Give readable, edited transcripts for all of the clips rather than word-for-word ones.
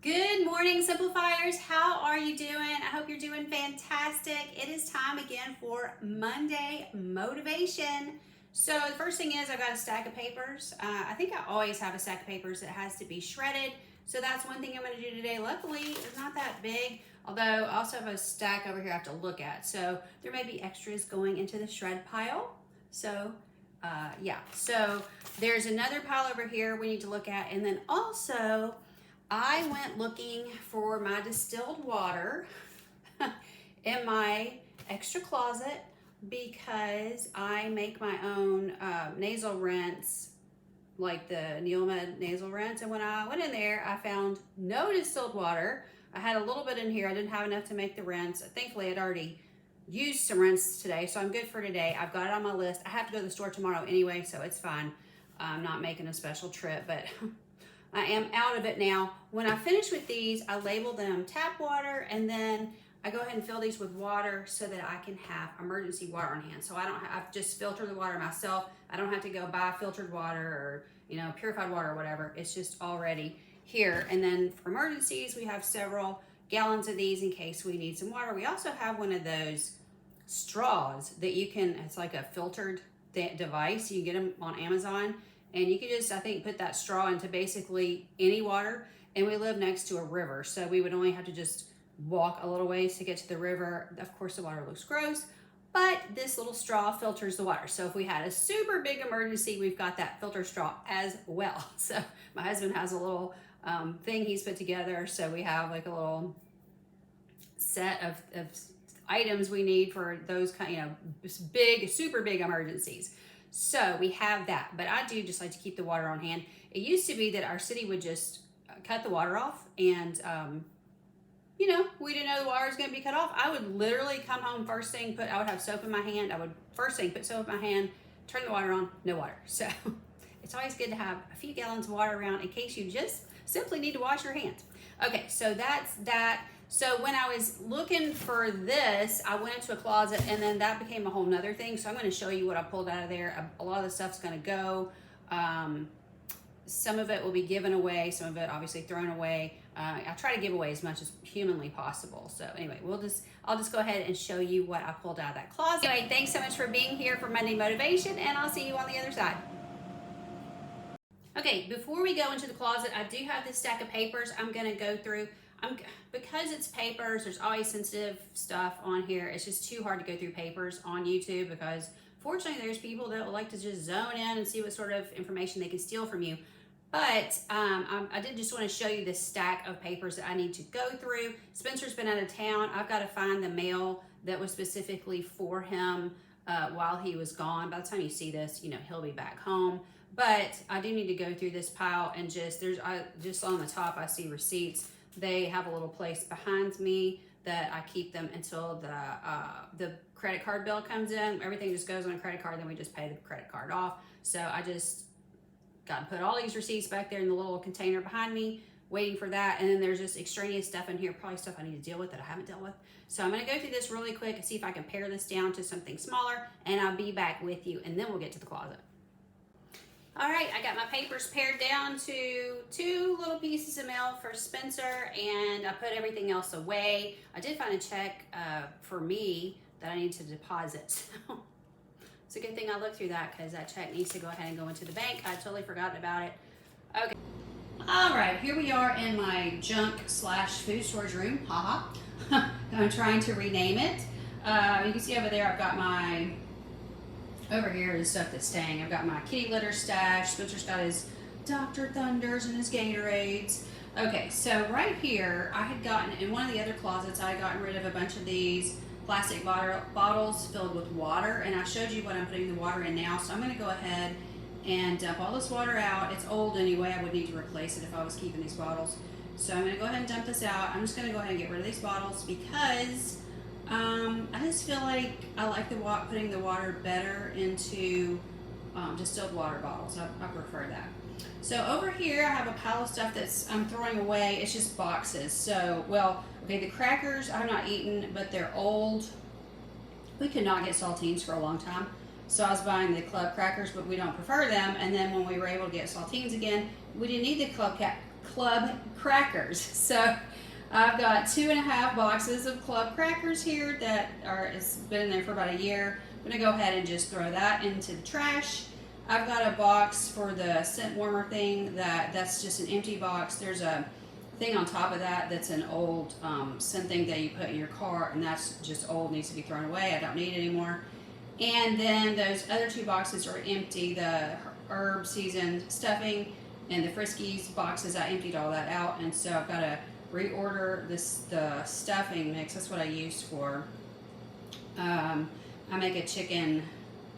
Good morning, Simplifiers. How are you doing? I hope you're doing fantastic. It is time again for Monday motivation. So the first thing is I've got a stack of papers. I think I always have a stack of papers that has to be shredded. So that's one thing I'm going to do today. Luckily, it's not that big, although I also have a stack over here I have to look at. So there may be extras going into the shred pile. So yeah, so there's another pile over here we need to look at. And then also, I went looking for my distilled water in my extra closet because I make my own nasal rinse, like the Neomed nasal rinse. And when I went in there, I found no distilled water. I had a little bit in here. I didn't have enough to make the rinse. Thankfully, I'd already used some rinse today, so I'm good for today. I've got it on my list. I have to go to the store tomorrow anyway, so it's fine. I'm not making a special trip, but I am out of it now. When I finish with these, I label them tap water, and then I go ahead and fill these with water so that I can have emergency water on hand. So I've just filtered the water myself. I don't have to go buy filtered water or, purified water or whatever. It's just already here. And then for emergencies, we have several gallons of these in case we need some water. We also have one of those straws that it's like a filtered device. You can get them on Amazon. And you can just, I think, put that straw into basically any water. And we live next to a river, so we would only have to just walk a little ways to get to the river. Of course, the water looks gross, but this little straw filters the water. So if we had a super big emergency, we've got that filter straw as well. So my husband has a little thing he's put together. So we have like a little set of items we need for those kind, big, super big emergencies. So we have that, but I do just like to keep the water on hand. It used to be that our city would just cut the water off, and we didn't know the water was going to be cut off. I would literally come home first thing, I would have soap in my hand. I would first thing put soap in my hand, turn the water on, no water. So it's always good to have a few gallons of water around in case you just simply need to wash your hands. Okay, so that's that. So when I was looking for this, I went into a closet, and then that became a whole nother thing. So I'm going to show you what I pulled out of there. A lot of the stuff's going to go. Some of it will be given away. Some of it obviously thrown away. I try to give away as much as humanly possible. So anyway, I'll just go ahead and show you what I pulled out of that closet. Anyway, thanks so much for being here for Monday Motivation, and I'll see you on the other side. Okay, before we go into the closet, I do have this stack of papers I'm going to go through. Because it's papers, there's always sensitive stuff on here. It's just too hard to go through papers on YouTube because fortunately there's people that would like to just zone in and see what sort of information they can steal from you. But I did just want to show you this stack of papers that I need to go through. Spencer's been out of town. I've got to find the mail that was specifically for him while he was gone. By the time you see this, he'll be back home. But I do need to go through this pile and just on the top I see receipts. They have a little place behind me that I keep them until the credit card bill comes in. Everything just goes on a credit card, then we just pay the credit card off. So I just got to put all these receipts back there in the little container behind me, waiting for that. And then there's just extraneous stuff in here, probably stuff I need to deal with that I haven't dealt with. So I'm going to go through this really quick and see if I can pare this down to something smaller, and I'll be back with you, and then we'll get to the closet. All right, I got my papers pared down to 2 little pieces of mail for Spencer, and I put everything else away. I did find a check for me that I need to deposit. So it's a good thing I looked through that because that check needs to go ahead and go into the bank. I totally forgot about it. Okay. All right, here we are in my junk/food storage room. Haha. I'm trying to rename it. You can see over there I've got over here is stuff that's staying. I've got my kitty litter stash. Spencer's got his Dr. Thunders and his Gatorades. Okay, so right here, I had gotten, in one of the other closets, I had gotten rid of a bunch of these plastic bottles filled with water, and I showed you what I'm putting the water in now, so I'm going to go ahead and dump all this water out. It's old anyway. I would need to replace it if I was keeping these bottles. So I'm going to go ahead and dump this out. I'm just going to go ahead and get rid of these bottles because I just feel like I like putting the water better into distilled water bottles. I prefer that. So over here I have a pile of stuff I'm throwing away. It's just boxes. So, okay, the crackers I've not eaten, but they're old. We could not get saltines for a long time. So I was buying the club crackers, but we don't prefer them. And then when we were able to get saltines again, we didn't need the club club crackers. So I've got 2.5 boxes of club crackers here that it's been in there for about a year. I'm gonna go ahead and just throw that into the trash. I've got a box for the scent warmer thing that's just an empty box. There's a thing on top of that that's an old scent thing that you put in your car, and that's just old, needs to be thrown away. I don't need it anymore. And then those other 2 boxes are empty. The herb seasoned stuffing and the Friskies boxes, I emptied all that out, and so I've got to reorder the stuffing mix. That's what I used for. I make a chicken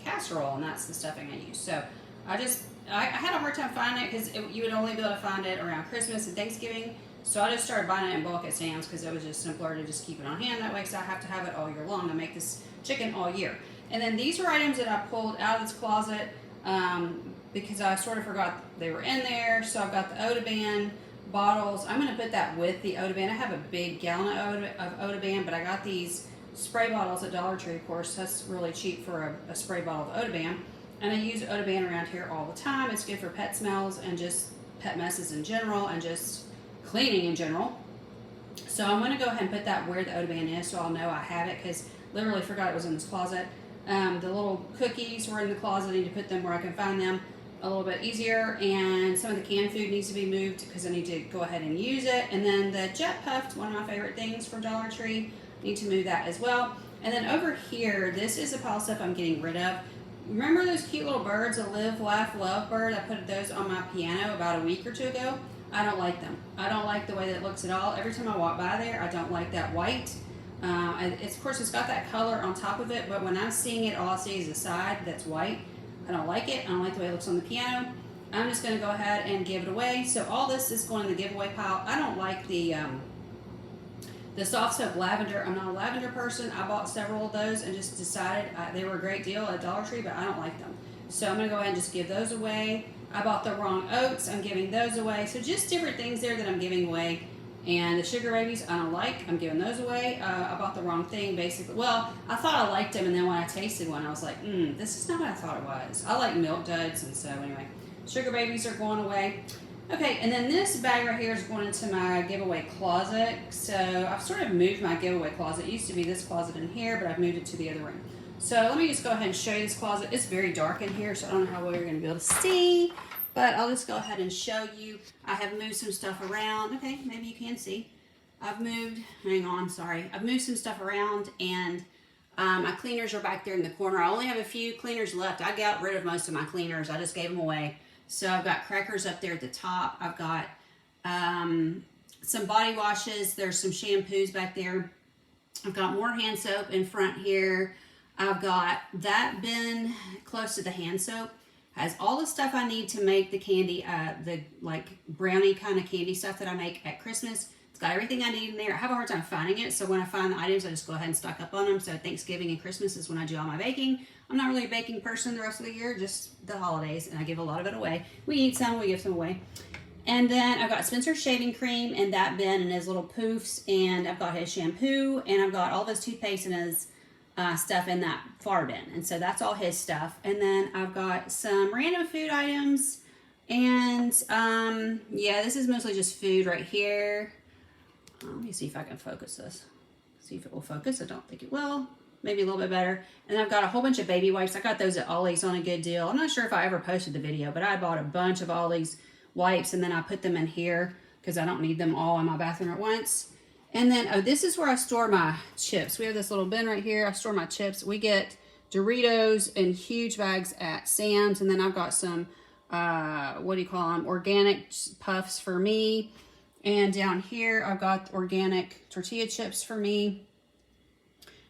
casserole, and that's the stuffing I use. So I had a hard time finding it because you would only be able to find it around Christmas and Thanksgiving. So I just started buying it in bulk at Sam's because it was just simpler to just keep it on hand that way, because I have to have it all year long. I make this chicken all year. And then these are items that I pulled out of this closet because I sort of forgot they were in there. So I've got the Odaban bottles. I'm going to put that with the Odaban. I have a big gallon of Odaban, but I got these spray bottles at Dollar Tree, of course. That's really cheap for a spray bottle of Odaban. And I use Odaban around here all the time. It's good for pet smells and just pet messes in general and just cleaning in general. So I'm going to go ahead and put that where the Odaban is so I'll know I have it, because literally forgot it was in this closet. The little cookies were in the closet. I need to put them where I can find them a little bit easier, and some of the canned food needs to be moved because I need to go ahead and use it. And then the Jet Puffed, one of my favorite things from Dollar Tree, need to move that as well. And then over here, this is a pile of stuff I'm getting rid of. Remember those cute little birds, a Live, Laugh, Love bird? I put those on my piano about a week or 2 ago. I don't like them. I don't like the way that it looks at all. Every time I walk by there, I don't like that white. Of course, it's got that color on top of it, but when I'm seeing it, all I see is the side that's white. I don't like it. I don't like the way it looks on the piano. I'm just going to go ahead and give it away. So all this is going in the giveaway pile. I don't like the soft soap lavender. I'm not a lavender person. I bought several of those and just decided they were a great deal at Dollar Tree, but I don't like them. So I'm going to go ahead and just give those away. I bought the wrong oats. I'm giving those away. So just different things there that I'm giving away. And the sugar babies, I don't like. I'm giving those away. I bought the wrong thing, basically. Well, I thought I liked them, and then when I tasted one, I was like, this is not what I thought it was. I like Milk Duds, and so anyway. Sugar babies are going away. Okay, and then this bag right here is going into my giveaway closet. So I've sort of moved my giveaway closet. It used to be this closet in here, but I've moved it to the other room. So let me just go ahead and show you this closet. It's very dark in here, so I don't know how well you're going to be able to see. But I'll just go ahead and show you. I have moved some stuff around. Okay, maybe you can see. I've moved some stuff around, and my cleaners are back there in the corner. I only have a few cleaners left. I got rid of most of my cleaners. I just gave them away. So I've got crackers up there at the top. I've got some body washes. There's some shampoos back there. I've got more hand soap in front here. I've got that bin close to the hand soap. Has all the stuff I need to make the candy, the like brownie kind of candy stuff that I make at Christmas. It's got everything I need in there. I have a hard time finding it, so when I find the items, I just go ahead and stock up on them. So Thanksgiving and Christmas is when I do all my baking. I'm not really a baking person the rest of the year, just the holidays, and I give a lot of it away. We eat some, we give some away. And then I've got Spencer's shaving cream in that bin and his little poofs, and I've got his shampoo, and I've got all of his toothpaste and his stuff in that far bin, and so that's all his stuff. And then I've got some random food items, and yeah, this is mostly just food right here. Let me see if I can focus this. See if it will focus. I don't think it will. Maybe a little bit better. And I've got a whole bunch of baby wipes. I got those at Ollie's on a good deal. I'm not sure if I ever posted the video, but I bought a bunch of Ollie's wipes, and then I put them in here because I don't need them all in my bathroom at once. And then, oh, this is where I store my chips. We have this little bin right here. I store my chips. We get Doritos in huge bags at Sam's. And then I've got some, what do you call them? Organic puffs for me. And down here, I've got organic tortilla chips for me.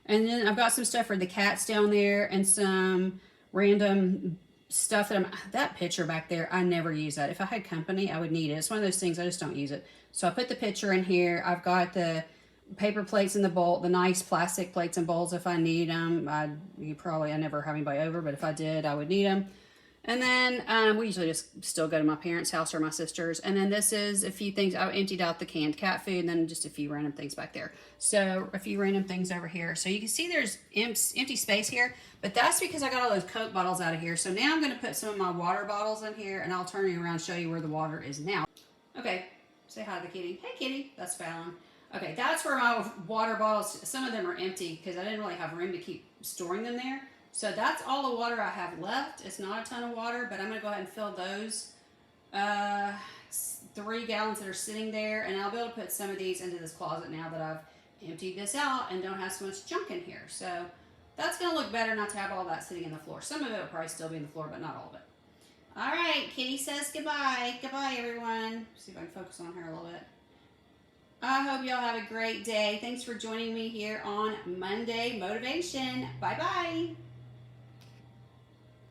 And then I've got some stuff for the cats down there and some random stuff that picture back there, I never use that. If I had company, I would need it. It's one of those things, I just don't use it. So I put the picture in here. I've got the paper plates in the bowl, the nice plastic plates and bowls if I need them. I never have anybody over, but if I did, I would need them. And then we usually just still go to my parents' house or my sister's. And then this is a few things. I emptied out the canned cat food, and then just a few random things back there. So a few random things over here. So you can see there's empty space here, but that's because I got all those Coke bottles out of here. So now I'm going to put some of my water bottles in here, and I'll turn you around and show you where the water is now. Okay, Say hi to the kitty. Hey, kitty. That's Fallon. Okay, that's where my water bottles, some of them are empty because I didn't really have room to keep storing them there. So that's all the water I have left. It's not a ton of water, but I'm going to go ahead and fill those 3 gallons that are sitting there, and I'll be able to put some of these into this closet now that I've emptied this out and don't have so much junk in here. So that's going to look better not to have all that sitting in the floor. Some of it will probably still be in the floor, but not all of it. All right, Kitty says goodbye. Goodbye, everyone. See if I can focus on her a little bit. I hope y'all have a great day. Thanks for joining me here on Monday Motivation. Bye-bye.